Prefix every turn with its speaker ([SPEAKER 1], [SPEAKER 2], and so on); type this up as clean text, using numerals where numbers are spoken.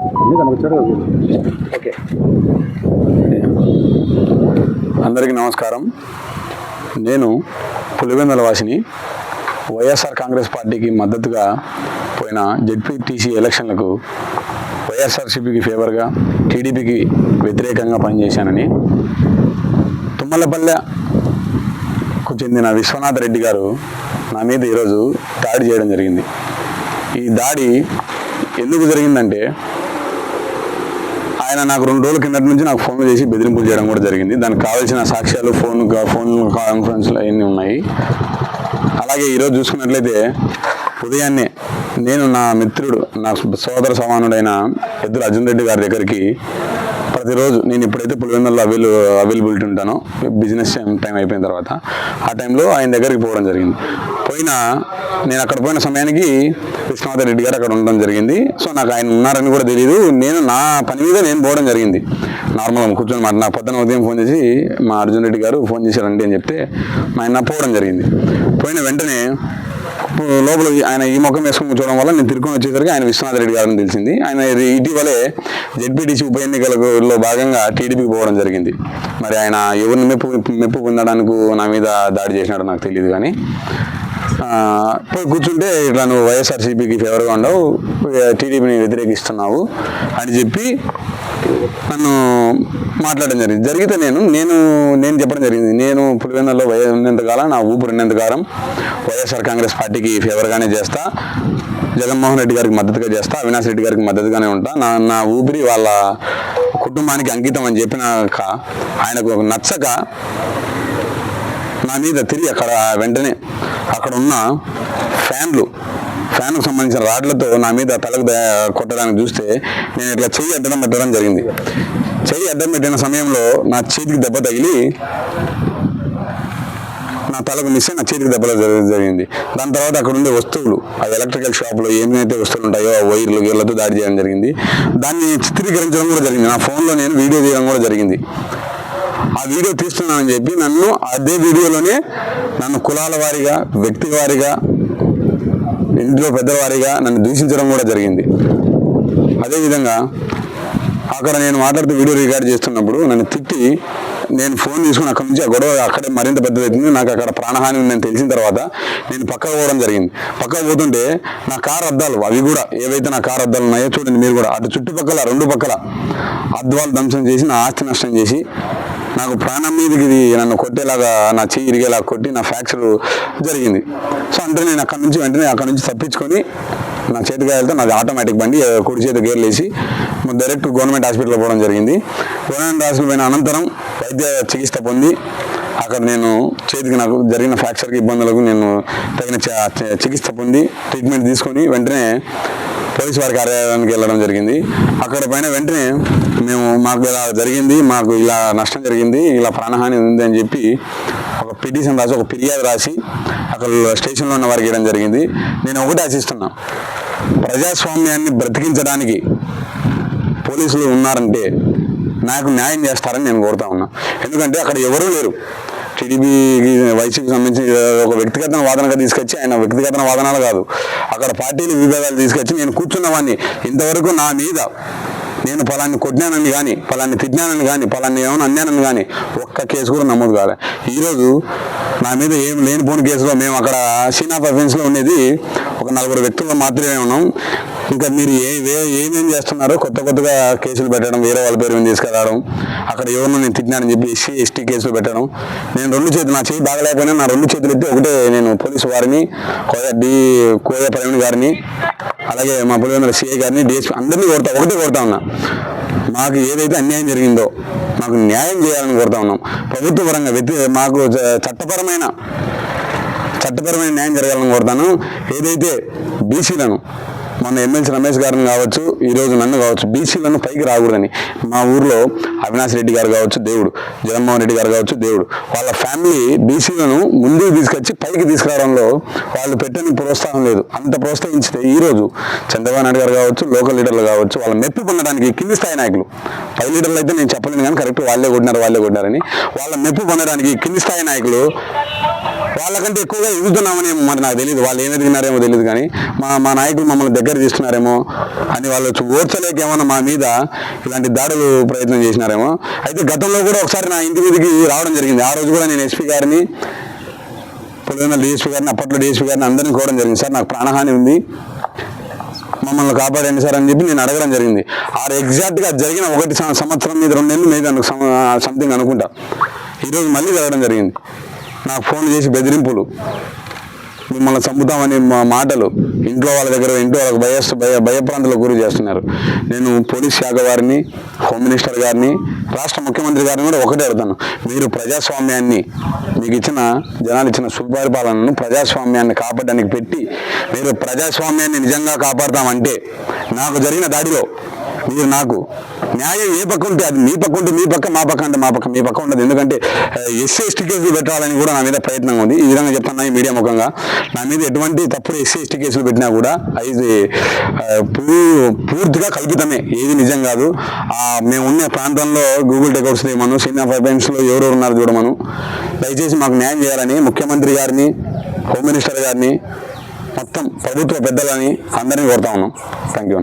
[SPEAKER 1] Okay, అందరికీ నమస్కారం. నేను పులివెందుల వాసిని. వైఎస్ఆర్ కాంగ్రెస్ పార్టీకి మద్దతుగా పోయిన జెడ్పీటీసీ ఎలక్షన్లకు వైఎస్ఆర్సీపీకి ఫేవర్గా, టీడీపీకి వ్యతిరేకంగా పనిచేశానని తుమ్మలపల్లెకు చెందిన విశ్వనాథ్ రెడ్డి గారు నా మీద ఈరోజు దాడి చేయడం జరిగింది. ఈ దాడి ఎందుకు జరిగిందంటే, ఆయన నాకు 2 రోజుల కిందటి నుంచి నాకు ఫోన్లు చేసి బెదిరింపులు చేయడం కూడా జరిగింది. దానికి కావాల్సిన సాక్ష్యాలు ఫోన్ కాన్ఫరెన్స్లు అవన్నీ ఉన్నాయి. అలాగే ఈరోజు చూసుకున్నట్లయితే ఉదయాన్నే నేను నా మిత్రుడు, నా సోదర సమానుడైన ఎద్దుల అర్జున్ రెడ్డి గారి దగ్గరికి ప్రతిరోజు నేను ఎప్పుడైతే పులివెందులలో అవైలబిలిటీ ఉంటానో, బిజినెస్ టైం అయిపోయిన తర్వాత ఆ టైంలో ఆయన దగ్గరికి పోవడం జరిగింది. నేను అక్కడ పోయిన సమయానికి విశ్వనాథ రెడ్డి గారు అక్కడ ఉండడం జరిగింది. సో నాకు ఆయన ఉన్నారని కూడా తెలియదు. నేను నా పని మీద నేను పోవడం జరిగింది. నార్మల్గా కూర్చొని నాకు పొద్దున ఉదయం ఫోన్ చేసి మా అర్జున్ రెడ్డి గారు ఫోన్ చేశారండి అని చెప్తే ఆయన పోవడం జరిగింది. పోయిన వెంటనే లోపల ఆయన ఈ ముఖం వేసుకొని కూర్చోవడం వల్ల నేను తిరుకొని వచ్చేసరికి ఆయన విశ్వనాథ రెడ్డి గారిని తెలిసింది. ఆయన ఇటీవలే జెడ్పీటీసీ ఉప ఎన్నికలలో భాగంగా టీడీపీకి పోవడం జరిగింది. మరి ఆయన ఎవరిని మెప్పు పొందడానికి నా మీద దాడి చేసినాడో నాకు తెలియదు. కానీ పోయి కూర్చుంటే ఇట్లా నువ్వు వైఎస్ఆర్సీపీకి ఫేవర్గా ఉండవు, టీడీపీని వ్యతిరేకిస్తున్నావు అని చెప్పి నన్ను మాట్లాడడం జరిగితే నేను చెప్పడం జరిగింది. నేను పులివెందులలో ఉన్నంతకాలం, నా ఊపిరి ఉన్నంతకాలం వైఎస్ఆర్ కాంగ్రెస్ పార్టీకి ఫేవర్గానే చేస్తా, జగన్మోహన్ రెడ్డి గారికి మద్దతుగా చేస్తా, అవినాష్ రెడ్డి గారికి మద్దతుగానే ఉంటా. నా ఊపిరి వాళ్ళ కుటుంబానికి అంకితం అని చెప్పినాక ఆయనకు నచ్చక నా మీద తిరిగి వెంటనే అక్కడ ఉన్న ఫ్యాన్కు సంబంధించిన రాడ్లతో నా మీద తలకు కొట్టడానికి చూస్తే నేను ఇట్లా చెయ్యి అడ్డం పెట్టడం జరిగింది. చెయ్యి అడ్డం పెట్టిన సమయంలో నా చేతికి దెబ్బ తగిలి నా తలకు మిస్ నా చేతికి దెబ్బలు జరిగింది. దాని తర్వాత అక్కడ ఉండే వస్తువులు, ఆ ఎలక్ట్రికల్ షాప్లో ఏమైతే వస్తువులు ఉంటాయో ఆ వైర్లు గీర్లతో దాడి చేయడం జరిగింది. దాన్ని చిత్రీకరించడం కూడా జరిగింది. నా ఫోన్లో నేను వీడియో తీయడం కూడా జరిగింది. ఆ వీడియో తీస్తున్నానని చెప్పి అదే వీడియోలోనే నన్ను కులాల వారీగా, వ్యక్తి వారీగా, ఇంట్లో పెద్దల వారీగా నన్ను దూషించడం కూడా జరిగింది. అదేవిధంగా అక్కడ నేను మాట్లాడుతూ వీడియో రికార్డ్ చేస్తున్నప్పుడు నన్ను తిట్టి నేను ఫోన్ తీసుకుని అక్కడి నుంచి ఆ గొడవ అక్కడే మరింత పెద్దదవుతుంది. నాకు అక్కడ ప్రాణహాని ఉందని తెలిసిన తర్వాత నేను పక్కకు పోవడం జరిగింది. పక్కకు పోతుంటే నా కారు అద్దాలు, అవి కూడా ఏవైతే నా కారు అద్దాలు ఉన్నాయో చూడండి మీరు కూడా, అటు చుట్టుపక్కల 2 పక్కల అద్దాలు ధ్వంసం చేసి నా ఆస్తి నష్టం చేసి నాకు ప్రాణం మీదకి నన్ను కొట్టేలాగా, నా చెయ్యి ఇరిగేలాగా కొట్టి నా ఫ్రాక్చర్ జరిగింది. సో అంటే నేను అక్కడి నుంచి తప్పించుకొని నా చేతికాయలతో నాది ఆటోమేటిక్ బండి, కుడి చేతి గేర్లు వేసి డైరెక్ట్ గవర్నమెంట్ హాస్పిటల్లో పోవడం జరిగింది. గవర్నమెంట్ హాస్పిటల్ పోయిన అనంతరం వైద్య చికిత్స పొంది అక్కడ నాకు జరిగిన ఫ్రాక్చర్కి ఇబ్బందులకు నేను తగిన చికిత్స పొంది ట్రీట్మెంట్ తీసుకొని వెంటనే పోలీసు వారి కార్యాలయానికి వెళ్ళడం జరిగింది. అక్కడ పైన వెంటనే మాకు ఇలా జరిగింది, మాకు ఇలా నష్టం జరిగింది, ఇలా ప్రాణహాని ఉంది అని చెప్పి ఒక పిటిషన్ రాసి, ఒక ఫిర్యాదు రాసి అక్కడ స్టేషన్లో ఉన్న వారికి ఇవ్వడం జరిగింది. నేను ఒకటి ఆశిస్తున్నా, ప్రజాస్వామ్యాన్ని బ్రతికించడానికి పోలీసులు ఉన్నారంటే నాకు న్యాయం చేస్తారని నేను కోరుతా ఉన్నా. ఎందుకంటే అక్కడ ఎవరూ లేరు. టీడీపీకి, వైసీపీకి సంబంధించి ఒక వ్యక్తిగత వాదనగా తీసుకొచ్చి, ఆయన వ్యక్తిగత వాదనలు కాదు, అక్కడ పార్టీలు విభేదాలు తీసుకొచ్చి నేను కూర్చున్నవాడిని. ఇంతవరకు నా మీద నేను పలాన్ని కొట్టినానని కానీ, పలాన్ని తిట్టినానని కానీ, పలాన్ని ఏమైనా అన్నానని కానీ ఒక్క కేసు కూడా నమోదు కాలే. ఈరోజు నా మీద ఏం లేనిపోని కేసులో మేము అక్కడ సీన్ ఆఫ్ అఫెన్స్లో ఉండేది ఒక 4 వ్యక్తులు మాత్రమే ఉన్నాం. ఇంకా మీరు ఏమేం చేస్తున్నారో కొత్తగా కేసులు పెట్టడం, వేరే వాళ్ళ పేరు మీద తీసుకురావడం, అక్కడ ఎవరినో నేను తిట్టినానని చెప్పి ఎస్సీ ఎస్టీ కేసులు పెట్టడం. నేను 2 చేతులు, నా చేయి బాగలేకపోయినా నా 2 చేతులు ఎత్తి ఒకటే నేను పోలీసు వారిని, కోయ ప్రవీణ్ గారిని, అలాగే మా పులివెందుల సిఐ గారిని, డిఎస్పీ అందరినీ ఒకటే కోరుతా ఉన్నా. మాకు ఏదైతే అన్యాయం జరిగిందో మాకు న్యాయం చేయాలని కోరుతా ఉన్నాం. ప్రభుత్వ పరంగా మాకు చట్టపరమైన న్యాయం జరగాలని కోరుతాను. ఏదైతే బీసీలను, మొన్న ఎమ్మెల్సీ రమేష్ గారిని కావచ్చు, ఈరోజు నన్ను కావచ్చు, బీసీలను పైకి రాకూడదని మా ఊర్లో అవినాష్ రెడ్డి గారు కావచ్చు దేవుడు, జగన్మోహన్ రెడ్డి గారు కావచ్చు దేవుడు, వాళ్ళ ఫ్యామిలీ బీసీలను ముందుకు తీసుకొచ్చి పైకి తీసుకురావడంలో వాళ్ళు పెట్టని ప్రోత్సాహం లేదు. అంత ప్రోత్సహించితే ఈరోజు చంద్రబాబు నాయుడు గారు కావచ్చు, లోకల్ లీడర్లు కావచ్చు, వాళ్ళ మెప్పు పొందడానికి కింది స్థాయి నాయకులు, పై లీడర్లు అయితే నేను చెప్పలేను కానీ కరెక్ట్ వాళ్ళే కొట్టినారని, వాళ్ళ మెప్పు పొందడానికి కింది స్థాయి నాయకులు వాళ్ళకంటే ఎక్కువగా ఎదుగుతున్నామని మరి నాకు తెలియదు, వాళ్ళు ఏం ఎదిగినారేమో తెలియదు, కానీ మా నాయకులు మమ్మల్ని దగ్గర తీసుకున్నారేమో అని వాళ్ళు ఓర్చలేక ఏమన్నా మా మీద ఇలాంటి దాడులు ప్రయత్నం చేసినారేమో. అయితే గతంలో కూడా ఒకసారి నా ఇంటి మీదకి రావడం జరిగింది. ఆ రోజు కూడా నేను ఎస్పీ గారిని, పొలిమేర డిఎస్పీ గారిని, అప్పట్లో డిఎస్పీ గారిని అందరినీ కోవడం జరిగింది. సార్ నాకు ప్రాణహాని ఉంది, మమ్మల్ని కాపాడండి సార్ అని చెప్పి నేను అడగడం జరిగింది. ఎగ్జాక్ట్గా జరిగిన 1 సంవత్సరం మీద 2 నెలలు మీద సంథింగ్ అనుకుంటా, ఈరోజు మళ్ళీ జరగడం జరిగింది. నాకు ఫోన్ చేసి బెదిరింపులు, మిమ్మల్ని చంపుతామని మాటలు, ఇంట్లో వాళ్ళ దగ్గర భయప్రాంతాలకు గురి చేస్తున్నారు. నేను పోలీస్ శాఖ వారిని, హోమ్ మినిస్టర్ గారిని, రాష్ట్ర ముఖ్యమంత్రి గారిని కూడా ఒకటే అడుగుతాను, మీరు ప్రజాస్వామ్యాన్ని, మీకు ఇచ్చిన జనాలు ఇచ్చిన సుపరిపాలనను ప్రజాస్వామ్యాన్ని కాపాడడానికి పెట్టి మీరు ప్రజాస్వామ్యాన్ని నిజంగా కాపాడతామంటే నాకు జరిగిన దాడిలో మీరు నాకు న్యాయం ఏ పక్క ఉంటే అది మీ పక్క ఉంటే మీ పక్క, మా పక్క అంటే మా పక్క, మీ పక్క ఉండదు. ఎందుకంటే ఎస్సీ ఎస్టీ కేసులు పెట్టాలని కూడా నా మీద ప్రయత్నం ఉంది. ఈ విధంగా చెప్తాను ఈ మీడియా ముఖంగా, నా మీద ఎటువంటి తప్పుడు ఎస్సీ ఎస్టీ కేసులు పెట్టినా కూడా అది పూర్తిగా కల్పితమే, ఏది నిజం కాదు. మేము ఉన్న ప్రాంతంలో గూగుల్ టేకౌట్స్ చేయమను, సినిమా పైప్లైన్స్లో ఎవరెవరు ఉన్నారు చూడమను. దయచేసి మాకు న్యాయం చేయాలని ముఖ్యమంత్రి గారిని, హోమ్ మినిస్టర్ గారిని, మొత్తం ప్రభుత్వ పెద్దలని అందరినీ కోరుతా ఉన్నాం. Thank you.